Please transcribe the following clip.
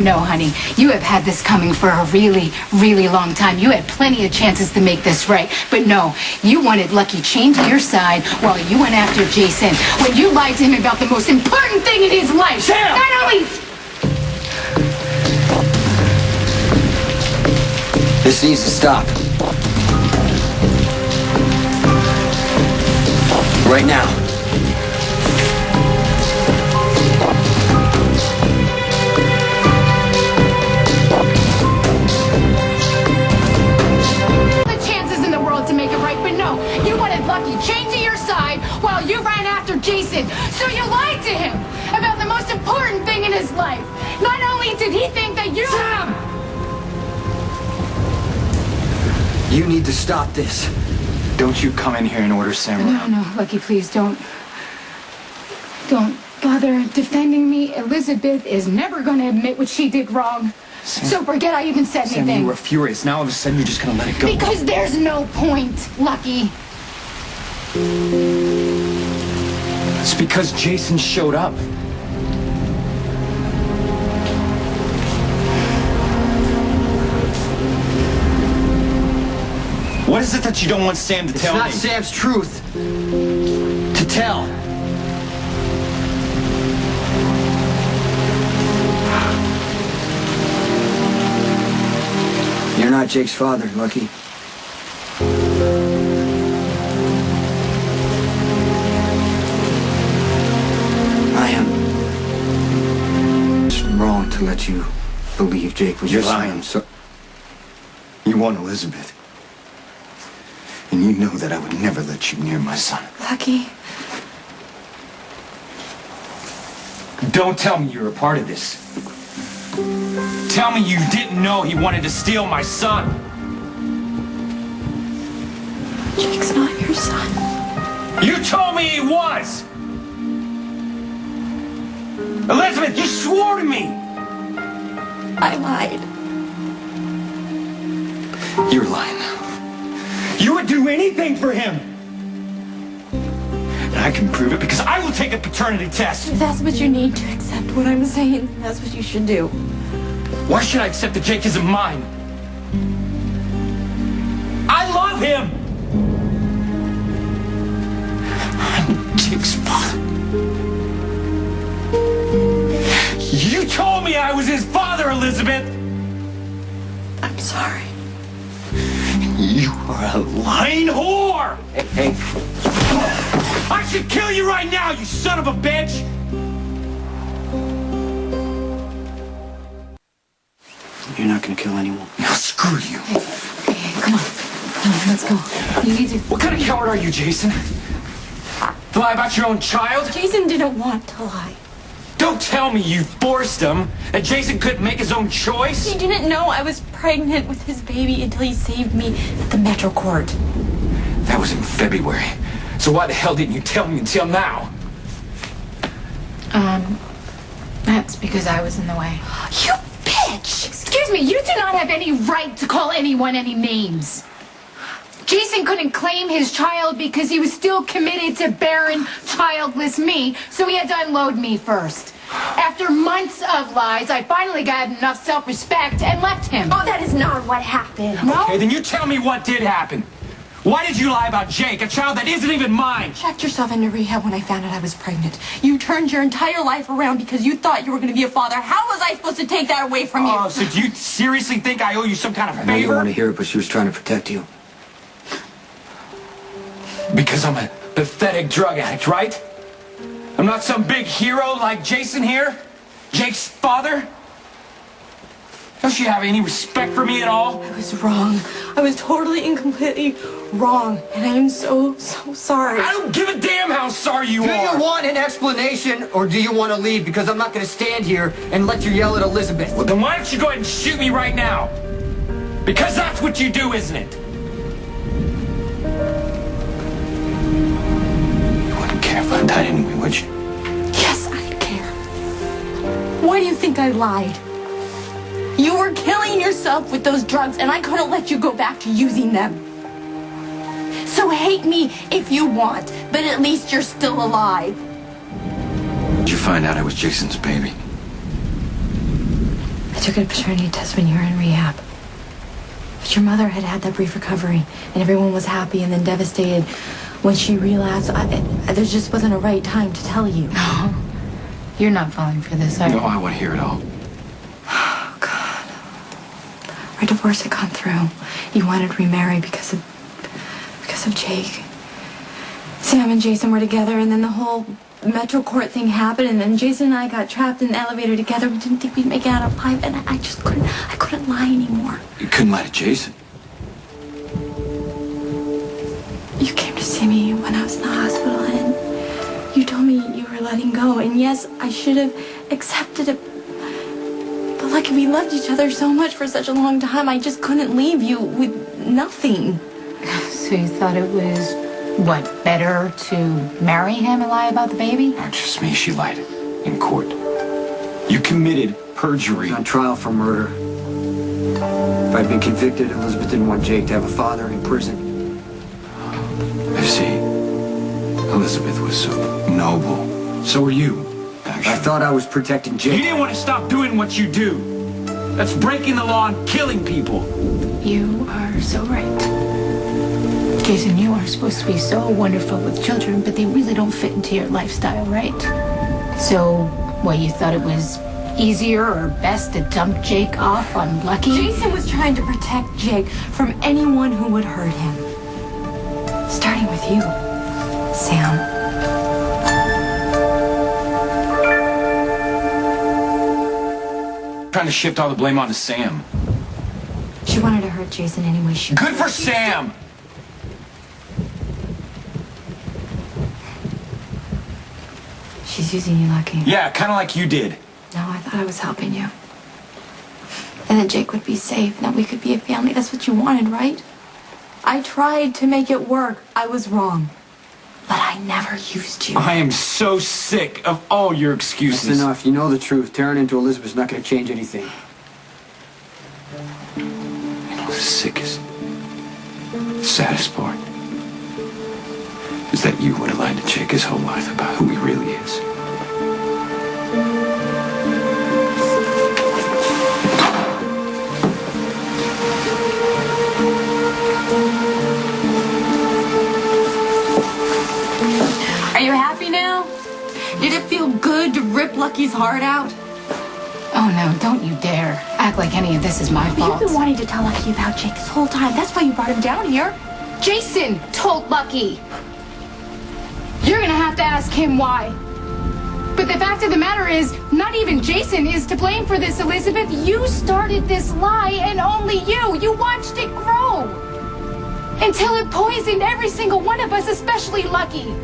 No, honey, you have had this coming for a really, really long time. You had plenty of chances to make this right. But no, you wanted Lucky chained to your side while you went after Jason. When you lied to him about the most important thing in his life. Sam! Not only... This needs to stop. Right now. Lucky chained to your side while you ran after Jason. So you lied to him about the most important thing in his life. Not only did he think that you... Sam! You need to stop this. Don't you come in here and order Sam around. No, Lucky, please don't bother defending me. Elizabeth is never going to admit what she did wrong. Sam, so forget I even said Sam, anything. you were furious. Now all of a sudden you're just going to let it go. Because there's no point, Lucky. It's because Jason showed up. What is it that you don't want Sam to tell me? It's not Sam's truth to tell. You're not Jake's father, Lucky. Wrong to let you believe Jake was your son. So you want Elizabeth, and you know that I would never let you near my son. Lucky. Don't tell me you're a part of this. Tell me you didn't know he wanted to steal my son. Jake's not your son. You told me he was. Elizabeth, you swore to me! I lied. You're lying now. You would do anything for him! And I can prove it because I will take a paternity test! If that's what you need to accept what I'm saying, that's what you should do. Why should I accept that Jake isn't mine? I love him! I'm Jake's father. You told me I was his father, Elizabeth! I'm sorry. You are a lying whore! Hey. I should kill you right now, you son of a bitch! You're not gonna kill anyone. Now screw you. Hey, come on, let's go. You need to... What kind of coward are you, Jason? To lie about your own child? Jason didn't want to lie. Don't tell me you forced him, that Jason couldn't make his own choice? He didn't know I was pregnant with his baby until he saved me at the Metro Court. That was in February. So why the hell didn't you tell me until now? That's because I was in the way. You bitch! Excuse me, you do not have any right to call anyone any names. Jason couldn't claim his child because he was still committed to barren, childless me, so he had to unload me first. After months of lies, I finally got enough self-respect and left him. Oh, that is not what happened. No? Okay, then you tell me what did happen. Why did you lie about Jake, a child that isn't even mine? Checked yourself into rehab when I found out I was pregnant. You turned your entire life around because you thought you were going to be a father. How was I supposed to take that away from you? Oh, so do you seriously think I owe you some kind of I know you favor? want to hear it, but she was trying to protect you. Because I'm a pathetic drug addict, right? I'm not some big hero like Jason here? Jake's father? Don't you have any respect for me at all? I was wrong. I was totally and completely wrong. And I am so sorry. I don't give a damn how sorry you Do are. you want an explanation, or do you want to leave? Because I'm not going to stand here and let you yell at Elizabeth. Well, then why don't you go ahead and shoot me right now? Because that's what you do, isn't it? You wouldn't care if I died anyway, would you? Yes, I care. Why do you think I lied? You were killing yourself with those drugs, and I couldn't let you go back to using them. So hate me if you want, but at least you're still alive. Did you find out I was Jason's baby? I took a paternity test when you were in rehab. But your mother had had that brief recovery, and everyone was happy and then devastated when she relapsed. There just wasn't a right time to tell you. No, you're not falling for this, are you? No, I want to hear it all. Oh, God. Our divorce had gone through. You wanted to remarry because of Jake. Sam and Jason were together, and then the whole Metro Court thing happened, and then Jason and I got trapped in the elevator together. We didn't think we'd make it out alive, and I just couldn't lie anymore. You couldn't lie to Jason. You came to see me when I was in the hospital, and you told me you were letting go, and yes, I should have accepted it. But like, we loved each other so much for such a long time, I just couldn't leave you with nothing. So you thought it was, what, better to marry him and lie about the baby? Not just me, she lied in court. You committed perjury. On trial for murder. If I'd been convicted, Elizabeth didn't want Jake to have a father in prison. I see. Elizabeth was so noble. So were you, actually. I thought I was protecting Jake. You didn't want to stop doing what you do. That's breaking the law and killing people. You are so right. Jason, you are supposed to be so wonderful with children, but they really don't fit into your lifestyle, right? So, what, you thought it was easier or best to dump Jake off on Lucky? Jason was trying to protect Jake from anyone who would hurt him. Starting with you, Sam. Trying to shift all the blame onto Sam. She wanted to hurt Jason anyway she Good for Sam! She's using you, Lucky. Yeah, kind of like you did. No, I thought I was helping you. And that Jake would be safe, and that we could be a family. That's what you wanted, right? I tried to make it work. I was wrong. But I never used you. I am so sick of all your That's excuses. enough. You know the truth. Tearing into Elizabeth's not going to change anything. You know, the sickest, saddest part is that you would have lied to Jake his whole life about who he really is. Are you happy now? Did it feel good to rip Lucky's heart out? Oh, no, don't you dare act like any of this is my You've fault. been wanting to tell Lucky about Jake this whole time. That's why you brought him down here. Jason told Lucky. You're gonna have to ask him why. But the fact of the matter is, not even Jason is to blame for this, Elizabeth. You started this lie, and only you. You watched it grow. Until it poisoned every single one of us, especially Lucky.